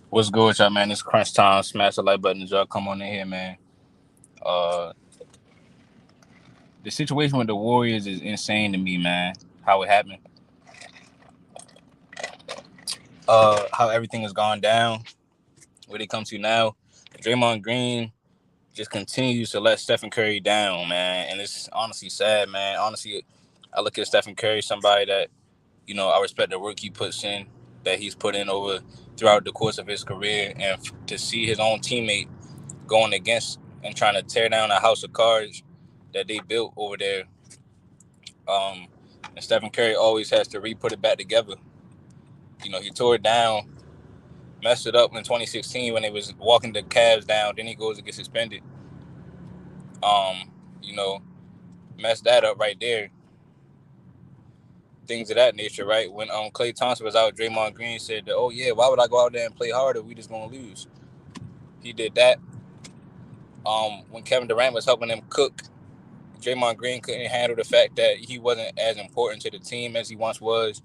What's good with y'all, man? It's crunch time. Smash the like button. Y'all come on in here, man. Uh, the situation with the Warriors is insane to me, man. How it happened. How everything has gone down. Where they come to now. Draymond Green just continues to let Stephen Curry down, man. And it's honestly sad, man. Honestly, I look at Stephen Curry, somebody that, I respect the work he puts in, that he's put in over throughout the course of his career. And to see his own teammate going against and trying to tear down a house of cards that they built over there. Um, and Stephen Curry always has to re-put it back together. He tore it down, messed it up in 2016 when they was walking the Cavs down. Then he goes to get suspended. Um, you know, messed that up right there. Things of that nature, right? When Klay Thompson was out, Draymond Green said, "Oh yeah, why would I go out there and play harder? We just gonna lose." He did that. When Kevin Durant was helping him cook, Draymond Green couldn't handle the fact that he wasn't as important to the team as he once was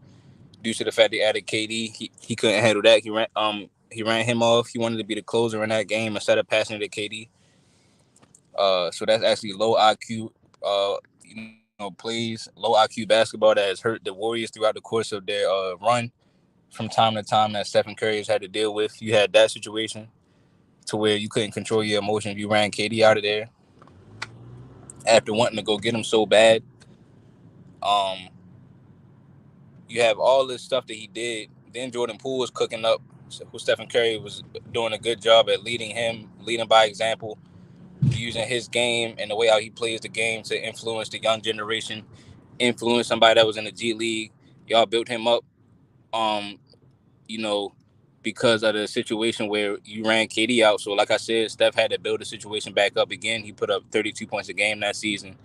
due to the fact they added KD. He couldn't handle that. He ran him off. He wanted to be the closer in that game instead of passing it to KD. So that's actually low IQ. Plays low IQ basketball that has hurt the Warriors throughout the course of their run from time to time that Stephen Curry has had to deal with. You had that situation to where you couldn't control your emotions. You ran KD out of there after wanting to go get him so bad. Um, you have all this stuff that he did. Then Jordan Poole was cooking up, who Stephen Curry was doing a good job at leading by example, using his game and the way how he plays the game to influence the young generation, influence somebody that was in the G League. Y'all built him up, um, you know, because of the situation where you ran KD out. So, like I said, Steph had to build the situation back up again. He put up 32 points a game that season,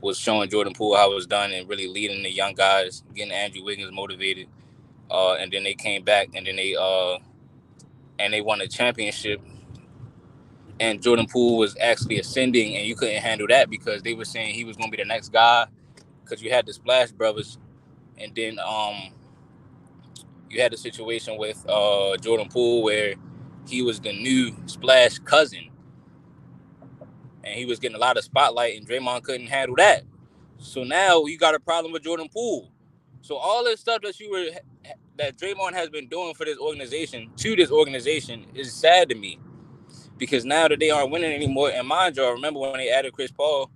was showing Jordan Poole how it was done and really leading the young guys, getting Andrew Wiggins motivated. And then they came back and they won a championship. And Jordan Poole was actually ascending, and you couldn't handle that because they were saying he was going to be the next guy because you had the Splash Brothers, and then you had a situation with Jordan Poole where he was the new Splash cousin, and he was getting a lot of spotlight, and Draymond couldn't handle that. So now you got a problem with Jordan Poole. So all this stuff that Draymond has been doing for this organization is sad to me because now that they aren't winning anymore, and mind you, I remember when they added Chris Paul,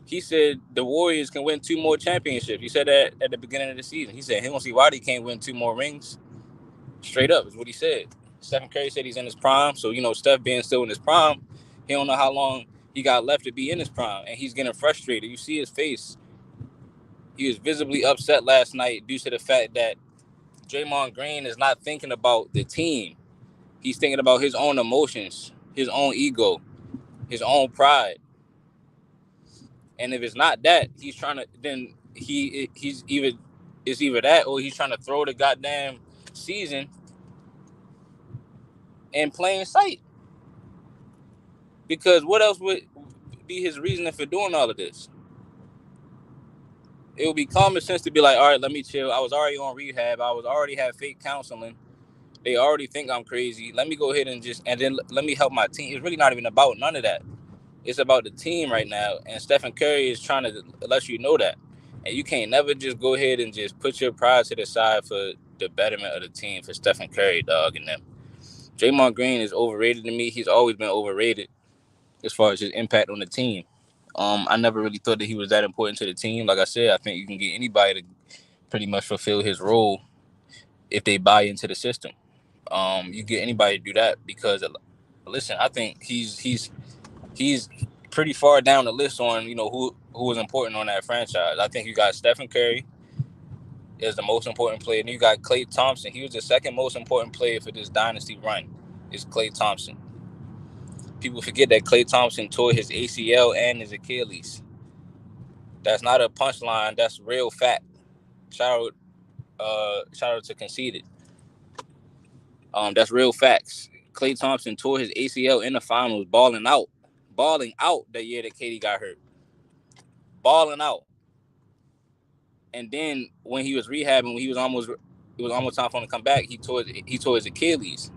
he said the Warriors can win 2 more championships. He said that at the beginning of the season. He said he don't see why they can't win 2 more rings. Straight up is what he said. Stephen Curry said he's in his prime, so Steph being still in his prime, he don't know how long he got left to be in his prime, and he's getting frustrated. You see his face. He was visibly upset last night due to the fact that Draymond Green is not thinking about the team. He's thinking about his own emotions, his own ego, his own pride. And if it's not that, he's trying to then he's either it's either that or he's trying to throw the goddamn season in plain sight. Because what else would be his reasoning for doing all of this? It would be common sense to be like, all right, let me chill. I was already on rehab. I was already had fake counseling. They already think I'm crazy. Let me go ahead and then let me help my team. It's really not even about none of that. It's about the team right now. And Stephen Curry is trying to let you know that. And you can't never just go ahead and just put your pride to the side for the betterment of the team for Stephen Curry, dog, and them. Draymond Green is overrated to me. He's always been overrated as far as his impact on the team. I never really thought that he was that important to the team. Like I said, I think you can get anybody to pretty much fulfill his role if they buy into the system. You get anybody to do that because, listen, I think he's pretty far down the list on who is important on that franchise. I think you got Stephen Curry is the most important player, and you got Klay Thompson. He was the second most important player for this dynasty run. Is Klay Thompson. People forget that Klay Thompson tore his ACL and his Achilles. That's not a punchline. That's real fact. Shout shout out to Conceded. That's real facts. Klay Thompson tore his ACL in the finals, balling out the year that Katie got hurt, balling out. And then when he was rehabbing, when it was almost time for him to come back, he tore his Achilles.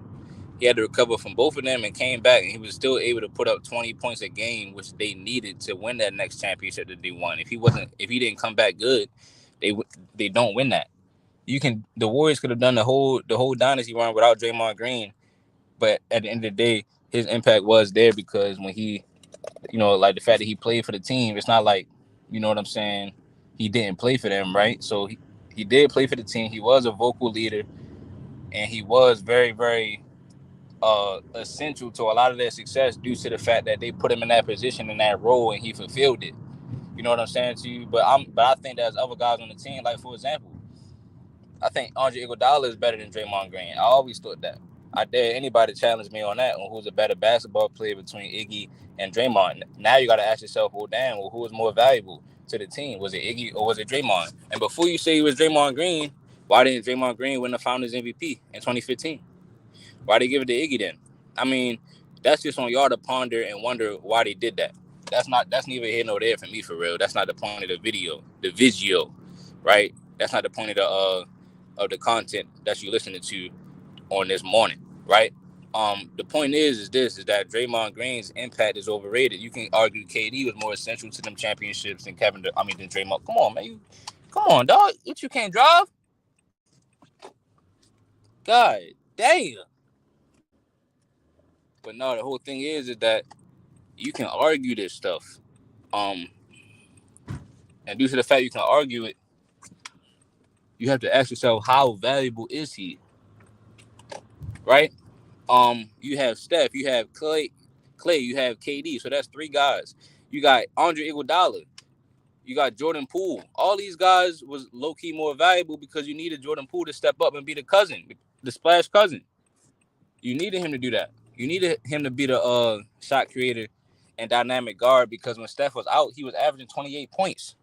He had to recover from both of them and came back, and he was still able to put up 20 points a game, which they needed to win that next championship that they won. If he didn't come back good, they don't win that. The Warriors could have done the whole dynasty run without Draymond Green, but at the end of the day, his impact was there because when he, like the fact that he played for the team, it's not like, you know what I'm saying, he didn't play for them, right? So he did play for the team. He was a vocal leader, and he was very, very essential to a lot of their success due to the fact that they put him in that position, in that role, and he fulfilled it. You know what I'm saying to you? But I think there's other guys on the team. Like, for example, I think Andre Iguodala is better than Draymond Green. I always thought that. I dare anybody to challenge me on that, on who's a better basketball player between Iggy and Draymond. Now you got to ask yourself, well, damn, who was more valuable to the team? Was it Iggy or was it Draymond? And before you say it was Draymond Green, why didn't Draymond Green win the Finals MVP in 2015? Why they give it to Iggy then? I mean, that's just on y'all to ponder and wonder why they did that. That's neither here nor there for me, for real. That's not the point of the video, right? That's not the point of the content that you're listening to on this morning, right? The point is that Draymond Green's impact is overrated. You can argue KD was more essential to them championships than than Draymond. Come on, man. Come on, dog. What, you can't drive? God damn. But no, the whole thing is that you can argue this stuff. Um, and due to the fact you can argue it, you have to ask yourself, how valuable is he? Right? You have Steph, you have Clay, you have KD. So that's three guys. You got Andre Iguodala, you got Jordan Poole. All these guys was low key more valuable because you needed Jordan Poole to step up and be the splash cousin. You needed him to do that. You needed him to be the shot creator and dynamic guard because when Steph was out, he was averaging 28 points.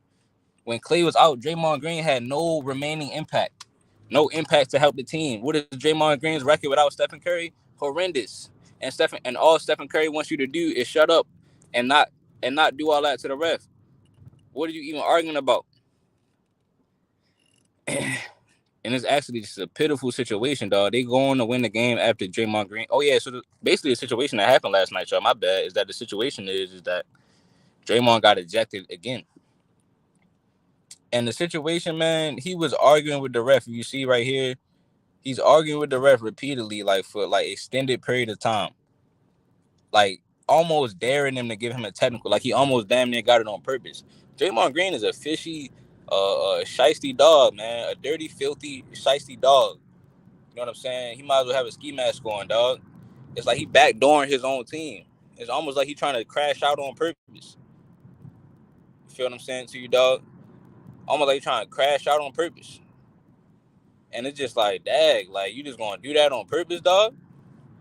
When Clay was out, Draymond Green had no remaining impact. No impact to help the team. What is Draymond Green's record without Stephen Curry? Horrendous. And all Stephen Curry wants you to do is shut up and not do all that to the ref. What are you even arguing about? And it's actually just a pitiful situation, dog. They go on to win the game after Draymond Green. Oh yeah, so basically the situation that happened last night, y'all. My bad. Is that the situation is that Draymond got ejected again. And the situation, man, he was arguing with the ref. You see right here, he's arguing with the ref repeatedly, like for like extended period of time, like almost daring him to give him a technical. Like he almost damn near got it on purpose. Draymond Green is a fishy, shiesty dog, man. A dirty, filthy, shiesty dog. You know what I'm saying? He might as well have a ski mask on, dog. It's like he backdooring his own team. It's almost like he trying to crash out on purpose. You feel what I'm saying to you, dog? Almost like he trying to crash out on purpose. And it's just like, dag, like you just gonna do that on purpose, dog?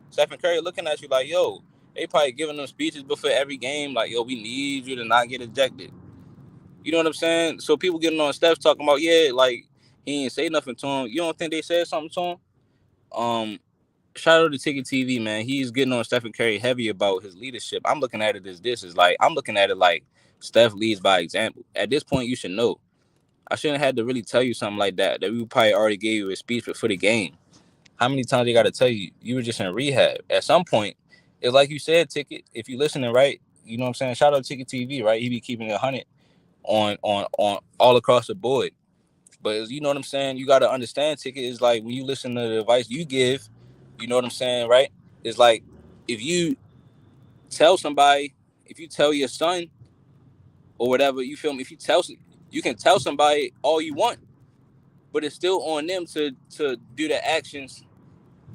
Stephen Curry looking at you like, yo, they probably giving them speeches before every game, like, yo, we need you to not get ejected. You know what I'm saying? So people getting on Steph talking about, yeah, like he ain't say nothing to him. You don't think they said something to him? Shout out to Ticket TV, man. He's getting on Stephen Curry heavy about his leadership. I'm looking at it as I'm looking at it like Steph leads by example. At this point, you should know. I shouldn't have had to really tell you something like that. That we probably already gave you a speech for the game. How many times they got to tell you? You were just in rehab. At some point, it's like you said, Ticket. If you listening, right, you know what I'm saying. Shout out to Ticket TV, right? He be keeping it 100 on all across the board. But you know what I'm saying. You got to understand, Ticket is like when you listen to the advice you give. You know what I'm saying, right? It's like if you tell somebody, if you tell your son or whatever, you feel me? If you can tell somebody all you want, but it's still on them to do the actions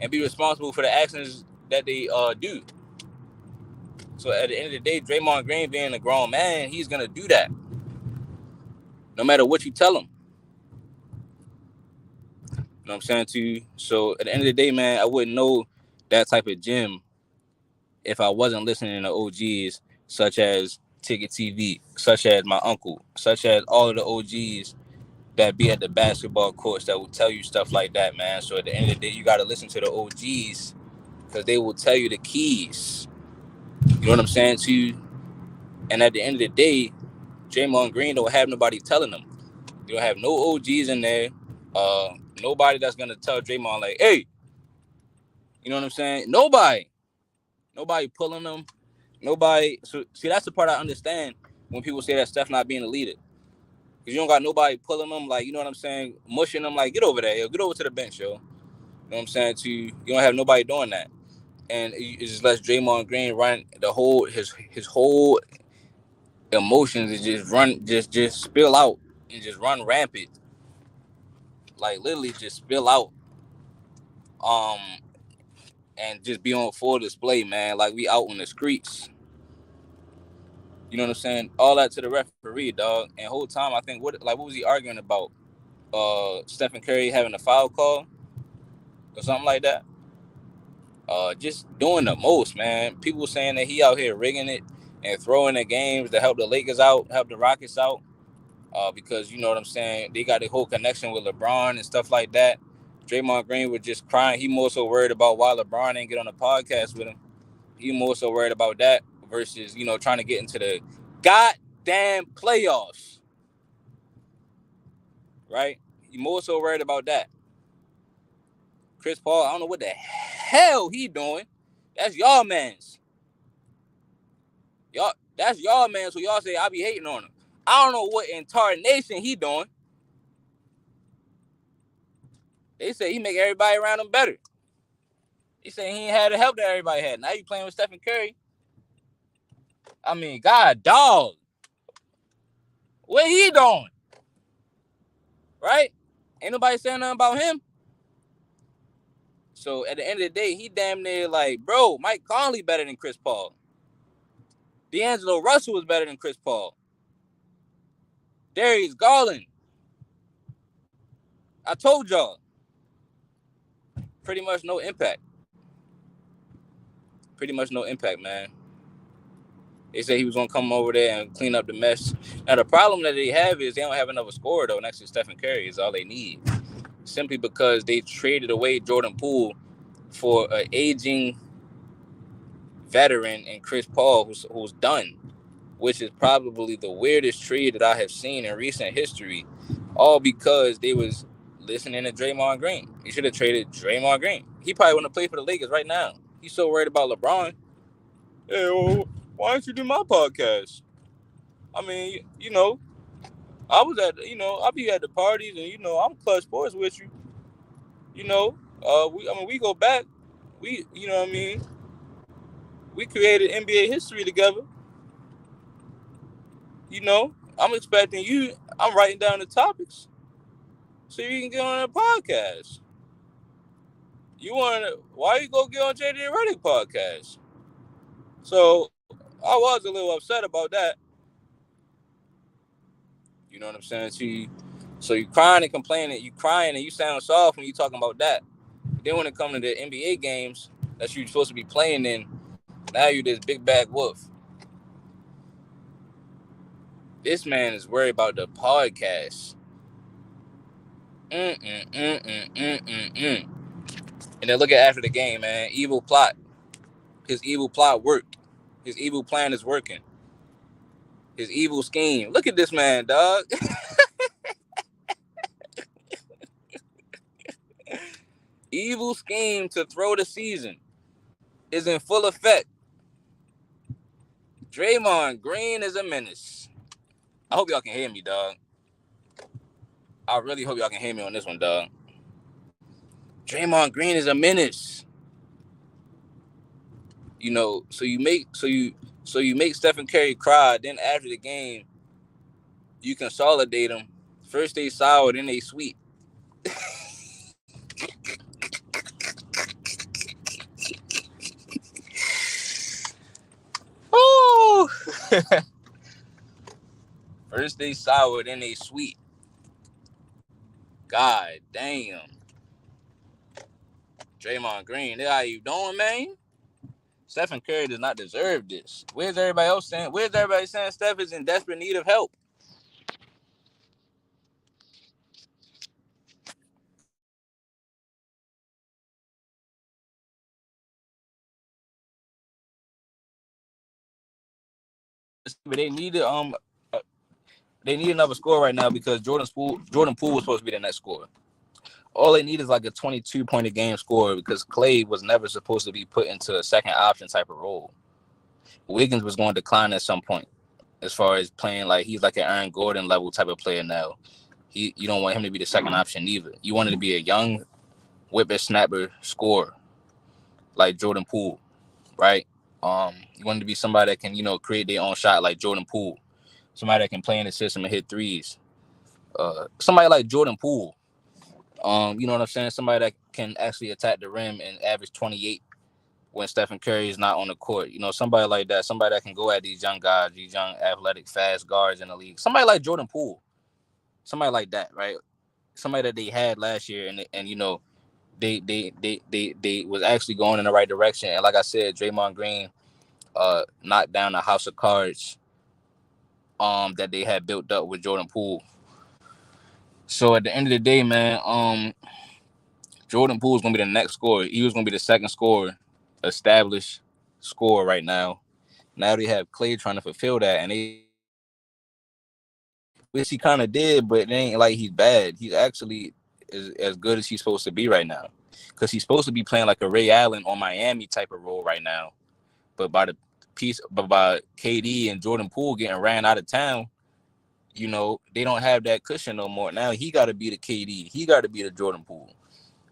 and be responsible for the actions that they do. So at the end of the day, Draymond Green being a grown man, he's gonna do that, no matter what you tell him. You know what I'm saying to you? So at the end of the day, man, I wouldn't know that type of gym if I wasn't listening to OGs such as Ticket TV, such as my uncle, such as all of the OGs that be at the basketball courts that will tell you stuff like that, man. So at the end of the day, you got to listen to the OGs because they will tell you the keys. You know what I'm saying to you? And at the end of the day, Draymond Green don't have nobody telling them. You don't have no OGs in there. Nobody that's gonna tell Draymond like, hey, You know what I'm saying? Nobody pulling them. Nobody. So see, that's the part I understand when people say that Steph not being a leader. Because you don't got nobody pulling them, like, you know what I'm saying, mushing them, like, get over there, yo, get over to the bench, yo. You know what I'm saying? You don't have nobody doing that. And it just lets Draymond Green run the whole, his whole emotions and just spill out and just run rampant. Like, literally just spill out. Um, and just be on full display, man. Like, we out on the streets. You know what I'm saying? All that to the referee, dog. And whole time, I think, what was he arguing about? Stephen Curry having a foul call or something like that. Just doing the most, man. People saying that he out here rigging it and throwing the games to help the Lakers out, help the Rockets out. Because you know what I'm saying, they got the whole connection with LeBron and stuff like that. Draymond Green was just crying. He more so worried about why LeBron ain't get on a podcast with him. He more so worried about that versus, you know, trying to get into the goddamn playoffs. Right? He more so worried about that. Chris Paul, I don't know what the hell he doing. That's y'all mans. That's y'all man, so y'all say I be hating on him. I don't know what entire nation he doing. They say he make everybody around him better. He say he ain't had the help that everybody had. Now you playing with Stephen Curry. I mean, God, dog. What he doing? Right? Ain't nobody saying nothing about him. So at the end of the day, he damn near like, bro, Mike Conley better than Chris Paul. D'Angelo Russell was better than Chris Paul. Darius Garland. I told y'all. Pretty much no impact. Pretty much no impact, man. They said he was going to come over there and clean up the mess. Now, the problem that they have is they don't have another scorer, though, next to Stephen Curry is all they need. Simply because they traded away Jordan Poole for an aging veteran and Chris Paul who's done, which is probably the weirdest trade that I have seen in recent history, all because they was listening to Draymond Green. He should have traded Draymond Green. He probably want to play for the Lakers right now. He's so worried about LeBron. Hey, well, why don't you do my podcast? I mean, you know, I was at, you know, I'll be at the parties and, you know, I'm Clutch Sports with you. You know, we go back. You know what I mean? We created NBA history together. You know, I'm expecting you. I'm writing down the topics so you can get on a podcast. Why you go get on JD Redick podcast? So I was a little upset about that. You know what I'm saying? So you crying and complaining, you crying and you sound soft when you talking about that. Then when it comes to the NBA games that you're supposed to be playing in, now you this big bag wolf. This man is worried about the podcast. And then look at after the game, man. Evil plot. His evil plot worked. His evil plan is working. His evil scheme. Look at this man, dog. Evil scheme to throw the season is in full effect. Draymond Green is a menace. I hope y'all can hear me, dog. I really hope y'all can hear me on this one, dog. Draymond Green is a menace. You know, so you make Stephen Curry cry. Then after the game, you consolidate them. First they sour, then they sweet. Oh, first they sour, then they sweet. God damn. Draymond Green, how you doing, man? Stephen Curry does not deserve this. Where's everybody else saying? Where's everybody saying Steph is in desperate need of help? But they need another score right now because Jordan Poole was supposed to be the next scorer. all they need is like a 22-point a game score because Clay was never supposed to be put into a second option type of role. Wiggins was going to decline at some point as far as playing like he's like an Aaron Gordon level type of player now. You don't want him to be the second option either. You want him to be a young whippersnapper scorer like Jordan Poole, right? You want him to be somebody that can create their own shot like Jordan Poole, somebody that can play in the system and hit threes. Somebody like Jordan Poole. You know what I'm saying? Somebody that can actually attack the rim and average 28 when Stephen Curry is not on the court. Somebody like that. Somebody that can go at these young guys, these young athletic, fast guards in the league. Somebody like Jordan Poole. Somebody like that, right? Somebody that they had last year, and they was actually going in the right direction. And like I said, Draymond Green knocked down the house of cards that they had built up with Jordan Poole. So at the end of the day, man, Jordan Poole is gonna be the next scorer. He was gonna be the second scorer, established scorer right now. Now they have Clay trying to fulfill that, and which he kind of did, but it ain't like he's bad. He's actually as good as he's supposed to be right now, because he's supposed to be playing like a Ray Allen on Miami type of role right now. But by KD and Jordan Poole getting ran out of town, they don't have that cushion no more. Now he got to be the KD. He got to be the Jordan Poole.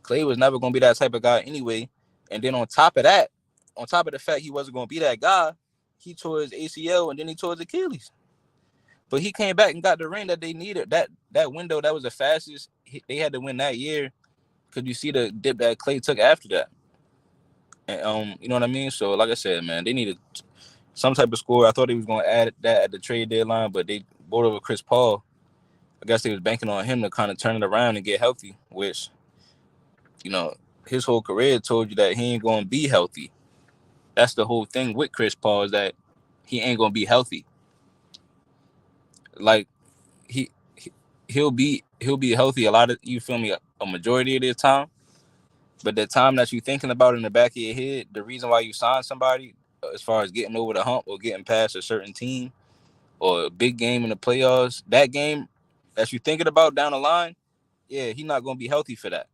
Clay was never going to be that type of guy anyway. And then on top of that, on top of the fact he wasn't going to be that guy, he tore his ACL and then he tore his Achilles. But he came back and got the ring that they needed. That window, that was the fastest they had to win that year. Because you see the dip that Clay took after that. And you know what I mean? So like I said, man, they needed some type of score. I thought they was going to add that at the trade deadline, but they bought over Chris Paul. I guess they was banking on him to kind of turn it around and get healthy, which, his whole career told you that he ain't going to be healthy. That's the whole thing with Chris Paul, is that he ain't going to be healthy. Like he he'll be healthy you feel me, a majority of the time, but the time that you're thinking about in the back of your head, the reason why you sign somebody, as far as getting over the hump or getting past a certain team or a big game in the playoffs, that game that you're thinking about down the line, yeah, he's not going to be healthy for that.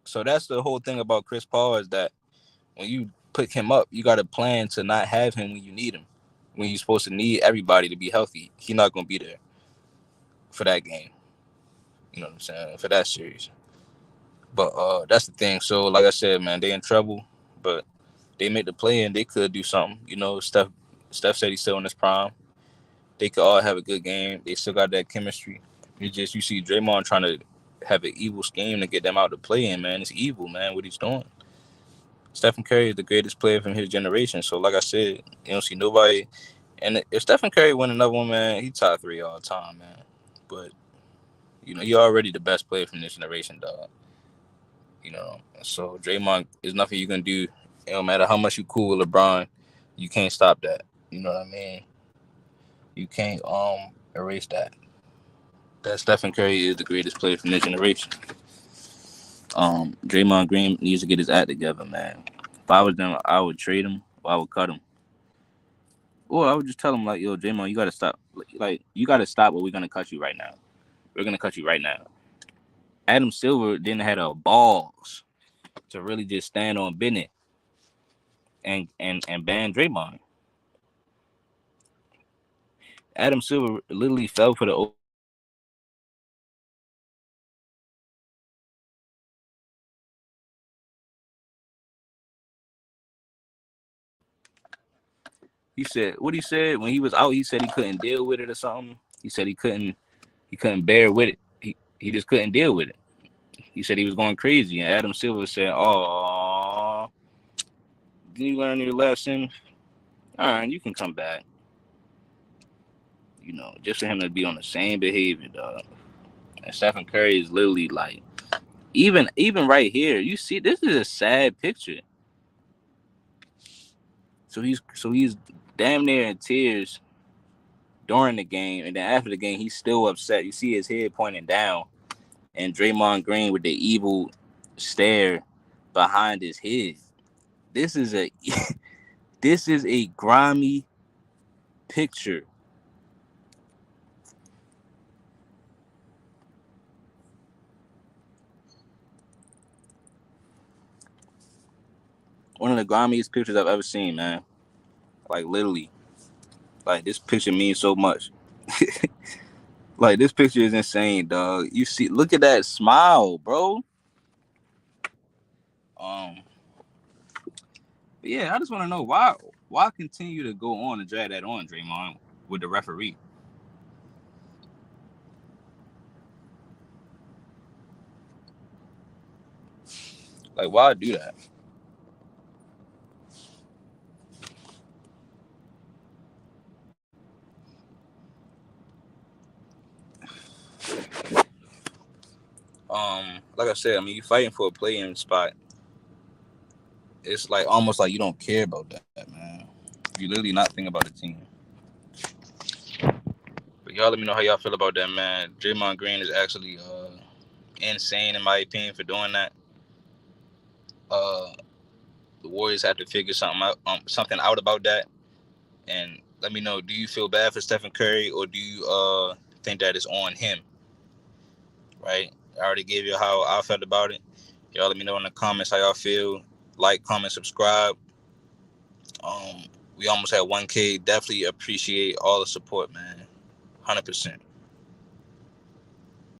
So that's the whole thing about Chris Paul, is that when you pick him up, you got to plan to not have him when you need him. When you're supposed to need everybody to be healthy, he's not going to be there for that game. You know what I'm saying? For that series. But that's the thing. So like I said, man, they in trouble, but they made the play and they could do something. Steph said he's still in his prime. They could all have a good game. They still got that chemistry. You see Draymond trying to have an evil scheme to get them out to play in, man. It's evil, man, what he's doing. Stephen Curry is the greatest player from his generation. So like I said, you don't see nobody. And if Stephen Curry win another one, man, he top 3 all the time, man. But you're already the best player from this generation, dog. So Draymond, is nothing you can do. It don't matter how much you cool with LeBron, you can't stop that. You know what I mean? You can't erase that. That Stephen Curry is the greatest player from this generation. Draymond Green needs to get his act together, man. If I was them, I would trade him or I would cut him. Or I would just tell him, like, yo, Draymond, you gotta stop. Like, you gotta stop, or we're gonna cut you right now. We're gonna cut you right now. Adam Silver didn't have the balls to really just stand on business and ban Draymond. Adam Silver literally fell for the. He said what he said when he was out. He said he couldn't deal with it or something. He said he couldn't bear with it. He just couldn't deal with it. He said he was going crazy, and Adam Silver said, "Oh, did you learn your lesson? All right, you can come back." Just for him to be on the same behavior, dog. And Stephen Curry is literally like, even right here, you see, this is a sad picture. So he's damn near in tears during the game, and then after the game, he's still upset. You see his head pointing down, and Draymond Green with the evil stare behind his head. This is a this is a grimy picture. One of the grimiest pictures I've ever seen, man. Like, literally. Like, this picture means so much. Like, this picture is insane, dog. You see, look at that smile, bro. But yeah, I just want to know why continue to go on and drag that on, Draymond, with the referee. Like, why do that? Like I said, I mean, you fighting for a playing spot. It's like almost like you don't care about that, man. You literally not thinking about the team. But y'all let me know how y'all feel about that, man. Draymond Green is actually insane in my opinion for doing that. Uh, the Warriors have to figure something out about that. And let me know, do you feel bad for Stephen Curry or do you think that it's on him? Right? I already gave you how I felt about it. Y'all let me know in the comments how y'all feel. Like, comment, subscribe. We almost had 1K. Definitely appreciate all the support, man. 100%.